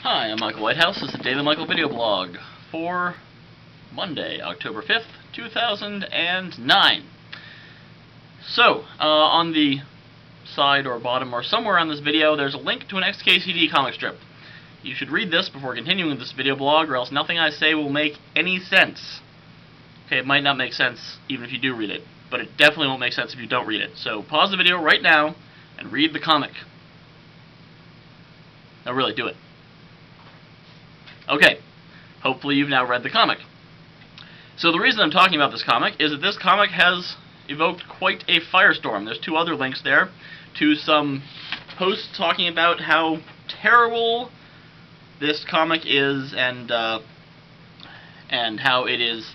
Hi, I'm Michael Whitehouse. This is the Daily Michael video blog for Monday, October 5th, 2009. So, on the side or bottom or somewhere on this video, there's a link to an XKCD comic strip. You should read this before continuing with this video blog, or else nothing I say will make any sense. Okay, it might not make sense even if you do read it, but it definitely won't make sense if you don't read it. So pause the video right now and read the comic. Now really, do it. Okay, hopefully you've now read the comic. So the reason I'm talking about this comic is that this comic has evoked quite a firestorm. There's two other links there to some posts talking about how terrible this comic is and how it is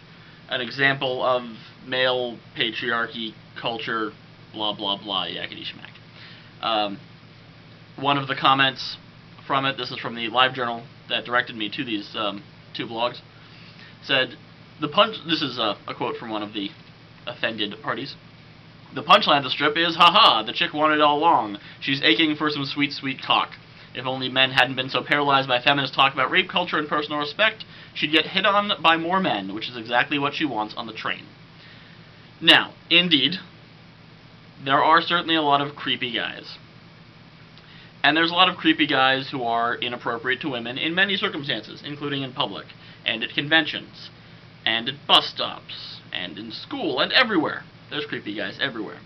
an example of male patriarchy, culture, blah blah blah, yakety schmack. One of the comments from it, this is from the LiveJournal that directed me to these two blogs, said, this is a quote from one of the offended parties. "The punchline of the strip is, haha, the chick wanted it all along. She's aching for some sweet, sweet cock. If only men hadn't been so paralyzed by feminist talk about rape culture and personal respect, she'd get hit on by more men, which is exactly what she wants on the train." Now, indeed, there are certainly a lot of creepy guys. And there's a lot of creepy guys who are inappropriate to women in many circumstances, including in public, and at conventions, and at bus stops, and in school, and everywhere. There's creepy guys everywhere.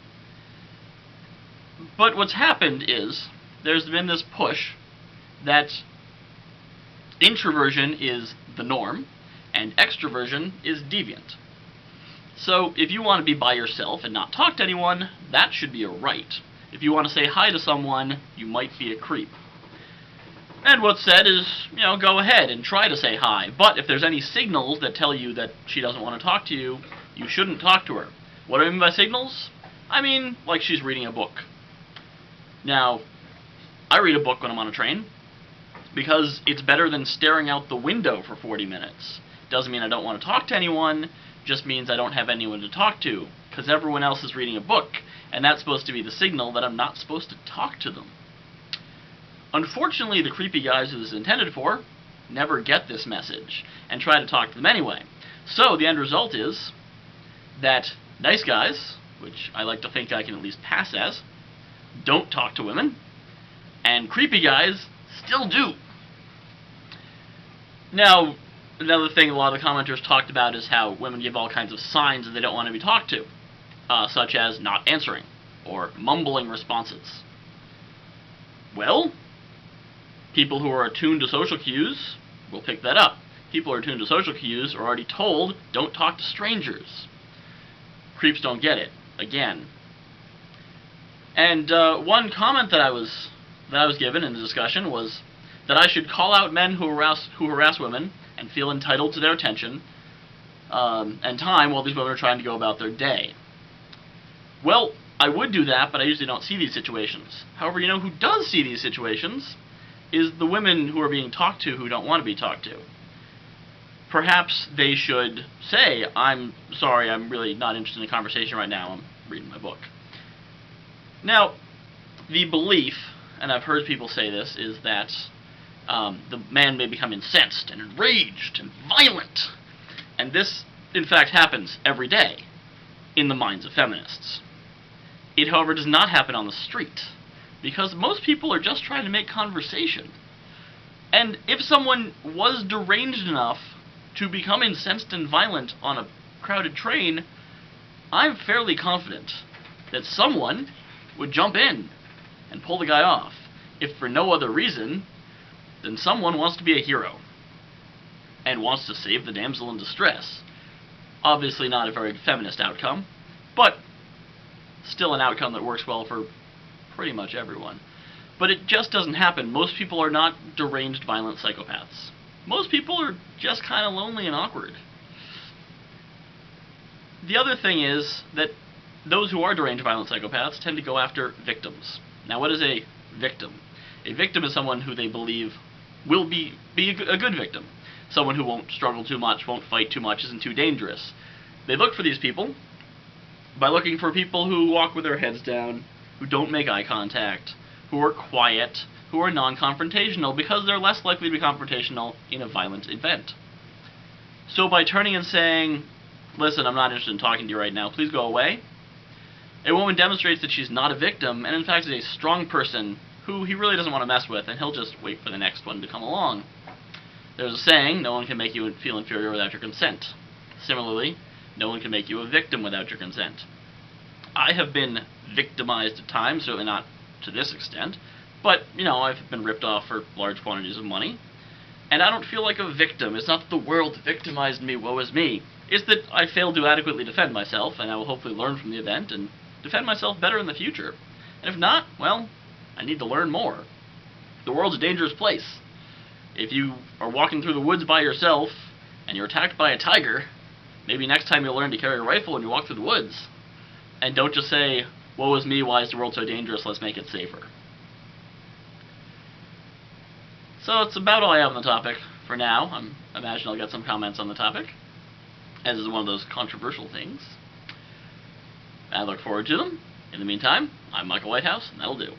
But what's happened is, there's been this push that introversion is the norm, and extroversion is deviant. So, if you want to be by yourself and not talk to anyone, that should be a right. If you want to say hi to someone, you might be a creep. And what's said is, go ahead and try to say hi, but if there's any signals that tell you that she doesn't want to talk to you, you shouldn't talk to her. What do I mean by signals? I mean, like she's reading a book. Now, I read a book when I'm on a train, because it's better than staring out the window for 40 minutes. Doesn't mean I don't want to talk to anyone, just means I don't have anyone to talk to, because everyone else is reading a book, and that's supposed to be the signal that I'm not supposed to talk to them. Unfortunately, the creepy guys who this is intended for never get this message, and try to talk to them anyway. So the end result is that nice guys, which I like to think I can at least pass as, don't talk to women, and creepy guys still do. Now, another thing a lot of the commenters talked about is how women give all kinds of signs that they don't want to be talked to, such as not answering, or mumbling responses. Well, people who are attuned to social cues will pick that up. People who are attuned to social cues are already told, don't talk to strangers. Creeps don't get it, again. And one comment that I was given in the discussion was that I should call out men who harass women and feel entitled to their attention and time while these women are trying to go about their day. Well, I would do that, but I usually don't see these situations. However, who does see these situations is the women who are being talked to who don't want to be talked to. Perhaps they should say, "I'm sorry, I'm really not interested in a conversation right now, I'm reading my book." Now, the belief, and I've heard people say this, is that the man may become incensed and enraged and violent. And this, in fact, happens every day in the minds of feminists. It, however, does not happen on the street, because most people are just trying to make conversation. And if someone was deranged enough to become incensed and violent on a crowded train, I'm fairly confident that someone would jump in and pull the guy off, if for no other reason than someone wants to be a hero and wants to save the damsel in distress. Obviously not a very feminist outcome, but still an outcome that works well for pretty much everyone. But it just doesn't happen. Most people are not deranged, violent psychopaths. Most people are just kind of lonely and awkward. The other thing is that those who are deranged, violent psychopaths tend to go after victims. Now, what is a victim? A victim is someone who they believe will be a good victim. Someone who won't struggle too much, won't fight too much, isn't too dangerous. They look for these people by looking for people who walk with their heads down, who don't make eye contact, who are quiet, who are non-confrontational because they're less likely to be confrontational in a violent event. So by turning and saying, listen, I'm not interested in talking to you right now, please go away, a woman demonstrates that she's not a victim, and in fact is a strong person who he really doesn't want to mess with, and he'll just wait for the next one to come along. There's a saying, no one can make you feel inferior without your consent. Similarly, no one can make you a victim without your consent. I have been victimized at times, certainly not to this extent, but, I've been ripped off for large quantities of money, and I don't feel like a victim. It's not that the world victimized me, woe is me. It's that I failed to adequately defend myself, and I will hopefully learn from the event and defend myself better in the future. And if not, well, I need to learn more. The world's a dangerous place. If you are walking through the woods by yourself, and you're attacked by a tiger, maybe next time you'll learn to carry a rifle when you walk through the woods. And don't just say, woe is me, why is the world so dangerous, let's make it safer. So that's about all I have on the topic for now. I imagine I'll get some comments on the topic, as is one of those controversial things. I look forward to them. In the meantime, I'm Michael Whitehouse, and that'll do.